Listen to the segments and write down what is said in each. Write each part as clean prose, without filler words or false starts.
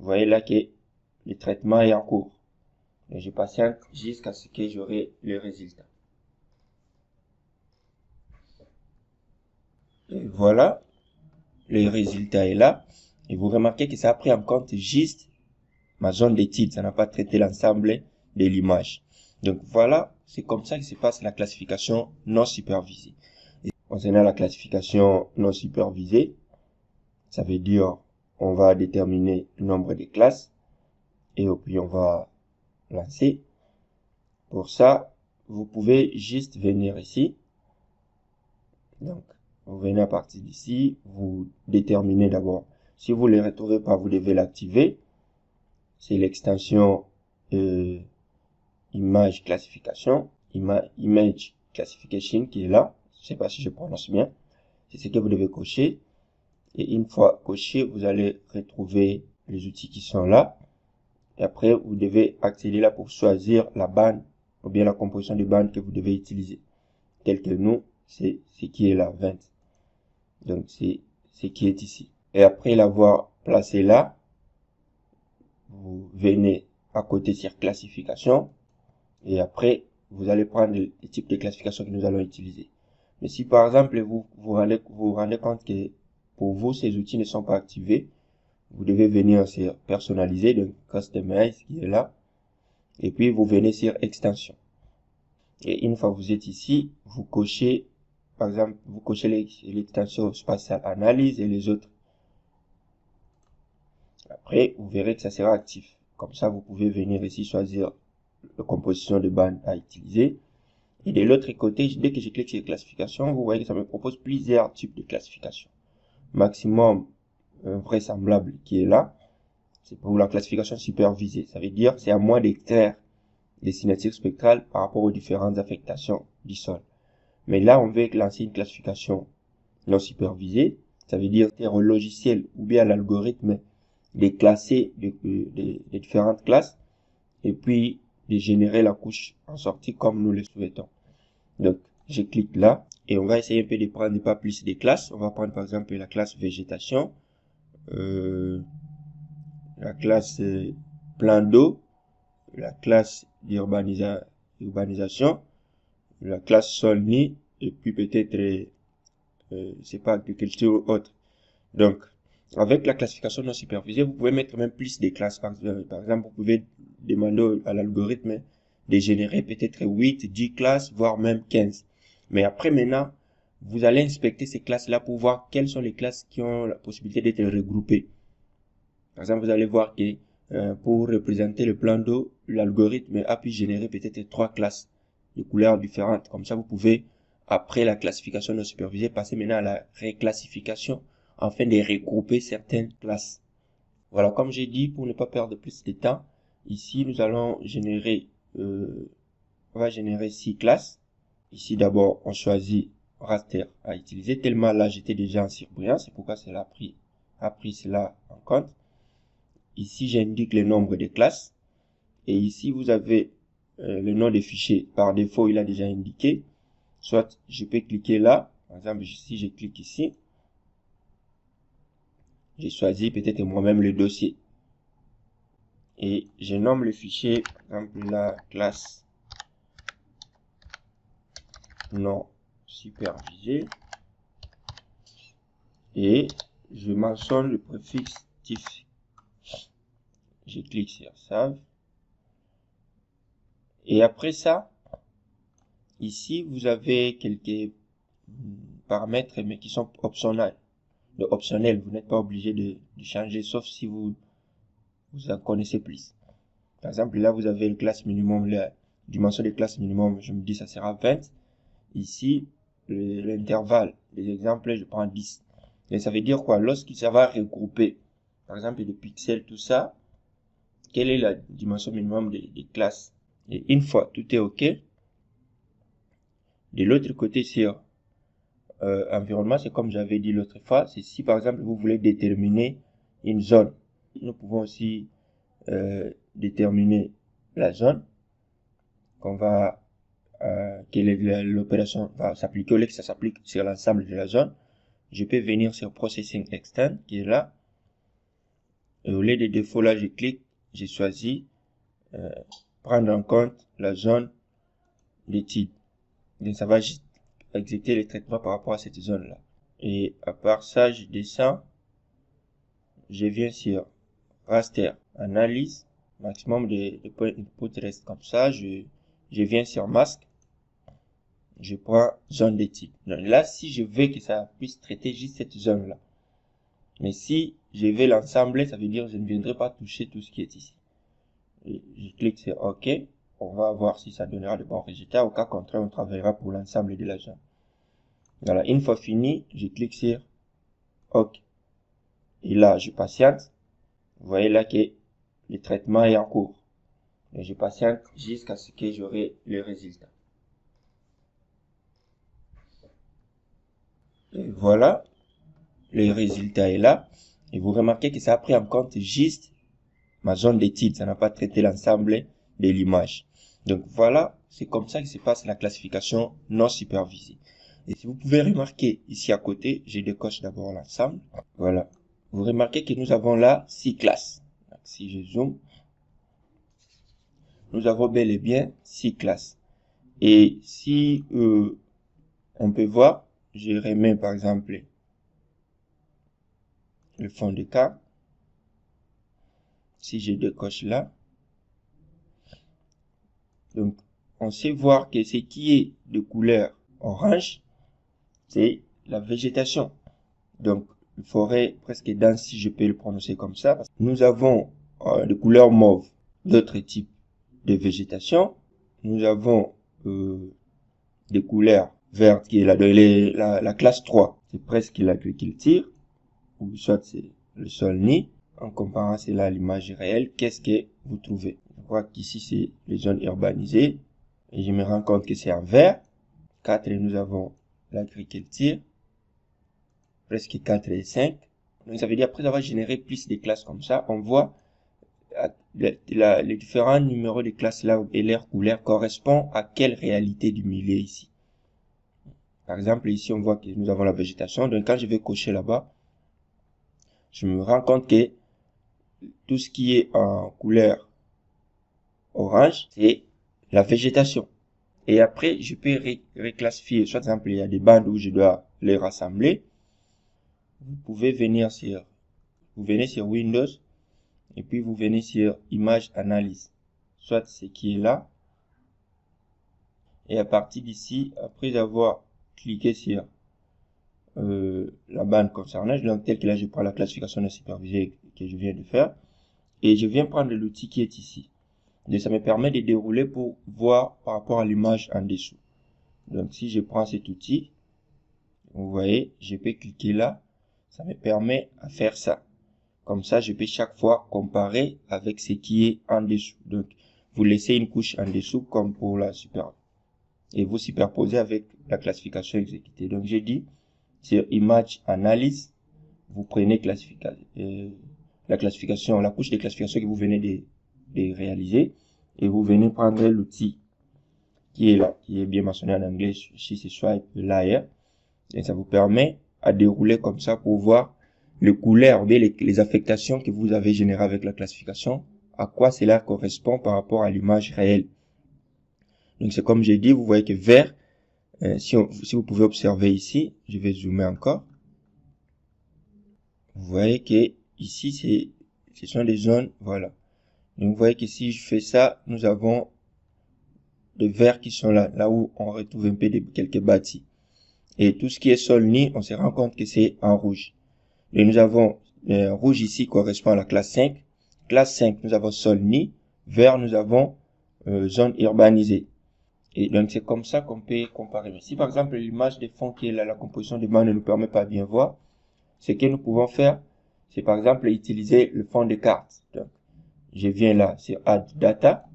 Vous voyez là que le traitement est en cours. Et je patiente jusqu'à ce que j'aurai le résultat. Et voilà, le résultat est là. Et vous remarquez que ça a pris en compte juste ma zone d'étude. Ça n'a pas traité l'ensemble de l'image. Donc voilà, c'est comme ça que se passe la classification non supervisée. Et concernant la classification non supervisée, ça veut dire on va déterminer le nombre de classes et puis on va lancer. Pour ça, vous pouvez juste venir ici. Donc, vous venez à partir d'ici, vous déterminez d'abord. Si vous ne le retrouvez pas, vous devez l'activer. C'est l'extension image classification, image classification qui est là. Je ne sais pas si je prononce bien. C'est ce que vous devez cocher. Et une fois coché, vous allez retrouver les outils qui sont là. Et après, vous devez accéder là pour choisir la bande ou bien la composition de bande que vous devez utiliser. Tel que nous, c'est ce qui est là, 20. Donc, c'est ce qui est ici. Et après l'avoir placé là, vous venez à côté sur classification. Et après, vous allez prendre le type de classification que nous allons utiliser. Mais si par exemple, vous rendez compte que pour vous, ces outils ne sont pas activés, vous devez venir sur personnaliser, donc customize qui est là. Et puis, vous venez sur extension. Et une fois que vous êtes ici, vous cochez, par exemple, vous cochez l'extension spatiale analyse et les autres. Après, vous verrez que ça sera actif. Comme ça, vous pouvez venir ici choisir la composition de bande à utiliser. Et de l'autre côté, dès que je clique sur classification, vous voyez que ça me propose plusieurs types de classification. Maximum vraisemblable qui est là, c'est pour la classification supervisée. Ça veut dire c'est à moi d'extraire des signatures spectrales par rapport aux différentes affectations du sol. Mais là, on veut lancer une classification non supervisée. Ça veut dire c'est au logiciel ou bien à l'algorithme de classer les différentes classes et puis de générer la couche en sortie comme nous le souhaitons. Donc, je clique là et on va essayer un peu de prendre pas plus de classes. On va prendre par exemple la classe végétation, la classe plan d'eau, la classe d'urbanisation, la classe sol-nid et puis peut-être, c'est pas agriculture ou autre. Donc, avec la classification non supervisée, vous pouvez mettre même plus de classes. Par exemple, vous pouvez demander à l'algorithme de générer peut-être 8, 10 classes, voire même 15. Mais après, maintenant, vous allez inspecter ces classes-là pour voir quelles sont les classes qui ont la possibilité d'être regroupées. Par exemple, vous allez voir que pour représenter le plan d'eau, l'algorithme a pu générer peut-être 3 classes de couleurs différentes. Comme ça, vous pouvez, après la classification non supervisée, passer maintenant à la réclassification afin de regrouper certaines classes. Voilà, comme j'ai dit, pour ne pas perdre plus de temps, ici, nous allons générer, on va générer 6 classes. Ici, d'abord, on choisit raster à utiliser. Tellement là, j'étais déjà en surbrillance, c'est pourquoi cela a pris cela en compte. Ici, j'indique le nombre de classes. Et ici, vous avez le nom des fichiers. Par défaut, il a déjà indiqué. Soit, je peux cliquer là. Par exemple, si je clique ici, j'ai choisi peut-être moi-même le dossier. Et je nomme le fichier, par exemple, la classe non supervisée. Et je mentionne le préfixe TIFF. Je clique sur Save. Et après ça, ici, vous avez quelques paramètres, mais qui sont optionnels. Vous n'êtes pas obligé de changer, sauf si vous en connaissez plus. Par exemple, là, vous avez une classe minimum, la dimension de classe minimum, je me dis, ça sera 20. Ici, l'intervalle, les exemples, je prends 10. Et ça veut dire quoi? Lorsqu'il ça va regrouper, par exemple, des pixels, tout ça, quelle est la dimension minimum des classes? Et une fois tout est OK, de l'autre côté, sur environnement, c'est comme j'avais dit l'autre fois, c'est si par exemple vous voulez déterminer une zone. Nous pouvons aussi déterminer la zone qu'on va que l'opération va s'appliquer, au lieu que ça s'applique sur l'ensemble de la zone. Je peux venir sur Processing Extend qui est là Et au lieu des défauts, là, je clique, j'ai choisi prendre en compte la zone d'étude. Donc, ça va juste exécuter les traitements par rapport à cette zone-là. Et à part ça, je descends, je viens sur raster, analyse, maximum de points input reste comme ça, je viens sur masque, je prends zone de type. Donc là, si je veux que ça puisse traiter juste cette zone-là. Mais si je vais l'ensembler, ça veut dire que je ne viendrai pas toucher tout ce qui est ici. Et je clique sur OK. On va voir si ça donnera de bons résultats. Au cas contraire, on travaillera pour l'ensemble de la zone. Voilà, une fois fini, je clique sur OK. Et là, je patiente. Vous voyez là que le traitement est en cours. Et je patiente jusqu'à ce que j'aurai le résultat. Et voilà, le résultat est là. Et vous remarquez que ça a pris en compte juste ma zone d'étude. Ça n'a pas traité l'ensemble de l'image. Donc voilà, c'est comme ça que se passe la classification non supervisée. Et si vous pouvez remarquer ici à côté, je décoche d'abord l'ensemble. Voilà. Vous remarquez que nous avons là 6 classes. Donc, si je zoome, nous avons bel et bien 6 classes. Et si on peut voir, je remets par exemple le fond de cas. Si je décoche là, donc on sait voir que ce qui est de couleur orange, c'est la végétation. Donc une forêt presque dense, si je peux le prononcer comme ça. Nous avons de couleur mauve d'autres types de végétation. Nous avons des couleurs vertes qui est la classe 3. C'est presque l'agriculture, ou soit c'est le sol nid. En comparant cela à l'image réelle, qu'est-ce que vous trouvez? Je vois qu'ici c'est les zones urbanisées. Et je me rends compte que c'est en vert. 4, nous avons l'agriculture. Presque 4 et 5. Donc ça veut dire après avoir généré plus de classes comme ça, on voit les différents numéros de classes là et leur couleur correspond à quelle réalité du milieu ici. Par exemple, ici on voit que nous avons la végétation. Donc quand je vais cocher là-bas, je me rends compte que tout ce qui est en couleur orange, c'est la végétation. Et après, je peux reclassifier. Soit, par exemple, il y a des bandes où je dois les rassembler. Vous pouvez venir sur, vous venez sur Windows, et puis vous venez sur Image Analyse. Soit ce qui est là. Et à partir d'ici, après avoir cliqué sur la bande concernée, donc tel que là, je prends la classification non supervisée que je viens de faire. Et je viens prendre l'outil qui est ici. Et ça me permet de dérouler pour voir par rapport à l'image en dessous. Donc si je prends cet outil, vous voyez, je peux cliquer là, ça me permet à faire ça. Comme ça, je peux chaque fois comparer avec ce qui est en dessous. Donc, vous laissez une couche en dessous comme pour la super. Et vous superposez avec la classification exécutée. Donc, j'ai dit, sur Image Analyse, vous prenez la classification, la couche de classification que vous venez de réaliser, et vous venez prendre l'outil qui est là, qui est bien mentionné en anglais, ici c'est Swipe Layer, et ça vous permet à dérouler comme ça pour voir les couleurs, bien les affectations que vous avez générées avec la classification, à quoi cela correspond par rapport à l'image réelle. Donc c'est comme j'ai dit, vous voyez que vert, si vous pouvez observer ici, je vais zoomer encore, vous voyez que ici ce sont des zones, voilà. Donc vous voyez que si je fais ça, nous avons des verts qui sont là où on retrouve un peu quelques bâtis. Et tout ce qui est sol nid, on se rend compte que c'est en rouge. Et nous avons rouge ici correspond à la classe 5. Classe 5, nous avons sol nid. Vert, nous avons zone urbanisée. Et donc c'est comme ça qu'on peut comparer. Mais si par exemple l'image de fond qui est là, la composition de bande ne nous permet pas de bien voir, ce que nous pouvons faire, c'est par exemple utiliser le fond de carte. Donc, je viens là sur Add Data,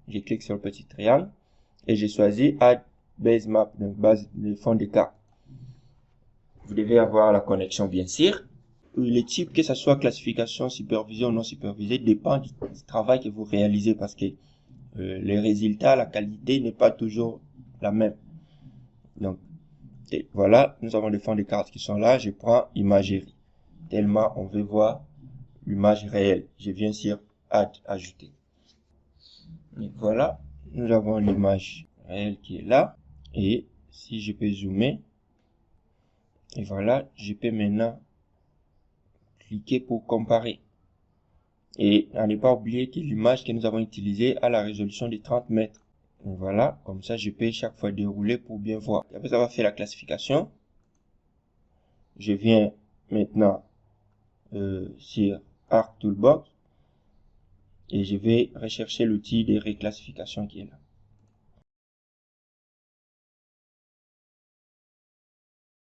je clique sur le petit triangle et j'ai choisi Add Base Map, donc base de fond de carte. Vous devez avoir la connexion bien sûr. Le type, que ce soit classification, supervision ou non supervisée, dépend du travail que vous réalisez parce que les résultats, la qualité n'est pas toujours la même. Donc, et voilà, nous avons des fonds de cartes qui sont là. Je prends imagerie. Tellement on veut voir l'image réelle. Je viens sur Add, ajouter. Et voilà, nous avons l'image réelle qui est là. Et si je peux zoomer, et voilà, je peux maintenant cliquer pour comparer. Et à ne pas oublier que l'image que nous avons utilisée a la résolution de 30 mètres. Et voilà, comme ça, je peux chaque fois dérouler pour bien voir. Après avoir fait la classification, je viens maintenant sur Arc Toolbox et je vais rechercher l'outil de réclassification qui est là.